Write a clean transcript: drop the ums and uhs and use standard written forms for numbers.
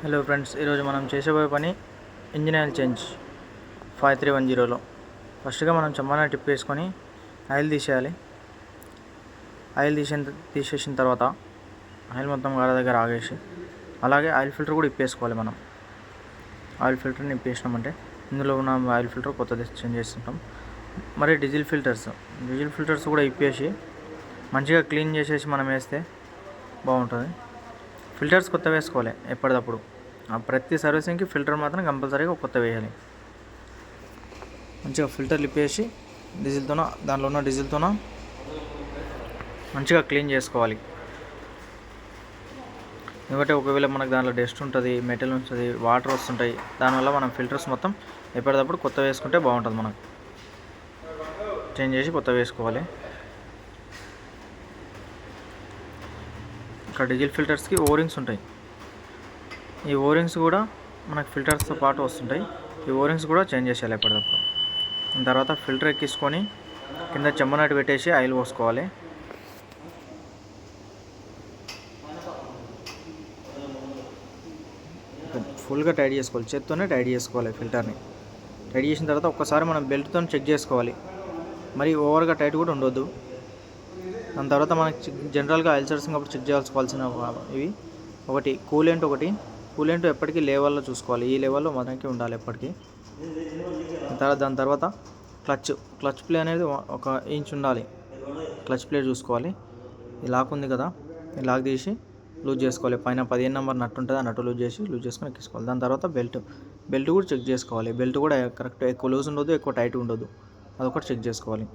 Hello friends, ఈరోజు మనం చేసేబోయే పని ఇంజిన్ ఆయిల్ చేంజ్ 5310లో. ఫస్ట్గా మనం చమ్మాన టిప్ వేసుకొని ఆయిల్ తీసేయాలి. ఆయిల్ తీసేసిన తర్వాత ఆయిల్ మొత్తం గార దగ్గర ఆగేసి, అలాగే ఆయిల్ ఫిల్టర్ కూడా ఇప్పేసుకోవాలి. మనం ఆయిల్ ఫిల్టర్ని ఇప్పేసినామంటే ఇందులో ఉన్న ఆయిల్ ఫిల్టర్ కొత్తది చేంజ్ చేస్తుంటాం. మరి డీజిల్ ఫిల్టర్స్ కూడా ఇప్పేసి మంచిగా క్లీన్ చేసేసి మనం వేస్తే బాగుంటుంది. ఫిల్టర్స్ కొత్త వేసుకోవాలి ఎప్పటికప్పుడు. ప్రతి సర్వీసింగ్కి ఫిల్టర్ మాత్రం కంపల్సరీగా కొత్త వేయాలి. మంచిగా ఫిల్టర్ లిప్పేసి దాంట్లో ఉన్న డీజిల్తోన మంచిగా క్లీన్ చేసుకోవాలి. ఎందుకంటే ఒకవేళ మనకు దాంట్లో డస్ట్ ఉంటుంది, మెటల్ ఉంటుంది, వాటర్ వస్తుంటాయి. దానివల్ల మనం ఫిల్టర్స్ మొత్తం ఎప్పటికప్పుడు కొత్త వేసుకుంటే బాగుంటుంది. మనకు చేంజ్ చేసి కొత్త వేసుకోవాలి. ఇక్కడ డీజిల్ ఫిల్టర్స్కి ఓరింగ్స్ ఉంటాయి. ఈ ఓరింగ్స్ కూడా మనకు ఫిల్టర్స్తో పాటు వస్తుంటాయి. ఈ ఓరింగ్స్ కూడా చేంజ్ చేసేయాలి ఎప్పటికప్పుడు. తర్వాత ఫిల్టర్ ఎక్కించుకొని కింద చెమ్మనట్టు పెట్టేసి ఆయిల్ పోసుకోవాలి. ఫుల్గా టైట్ చేసుకోవాలి, చేత్తోనే టైట్ చేసుకోవాలి. ఫిల్టర్ని టైట్ చేసిన తర్వాత ఒక్కసారి మనం బెల్ట్తో చెక్ చేసుకోవాలి. మరి ఓవర్గా టైట్ కూడా ఉండొద్దు. దాని తర్వాత మనకి జనరల్గా ఆయిల్ సర్వీసింగ్ అప్పుడు చెక్ చేసుకోవాల్సిన ఇవి కూలెంట్ ఎప్పటికీ లెవెల్లో చూసుకోవాలి. ఈ లెవెల్లో మనకి ఉండాలి ఎప్పటికీ. దాని తర్వాత క్లచ్ ప్లే అనేది 1 ఇంచ్ ఉండాలి. క్లచ్ ప్లేట్ చూసుకోవాలి. ఈ లాక్ ఉంది కదా, ఈ లాక్ తీసి లూజ్ చేసుకోవాలి. పైన 15 నెంబర్ నట్టు ఉంటుంది, ఆ నట్టు లూజ్ చేసుకొని ఎక్కించుకోవాలి. దాని తర్వాత బెల్ట్ కూడా చెక్ చేసుకోవాలి. బెల్ట్ కూడా కరెక్ట్, ఎక్కువ లూజ్ ఉండొద్దు, ఎక్కువ టైట్ ఉండొద్దు. అదొకటి చెక్ చేసుకోవాలి.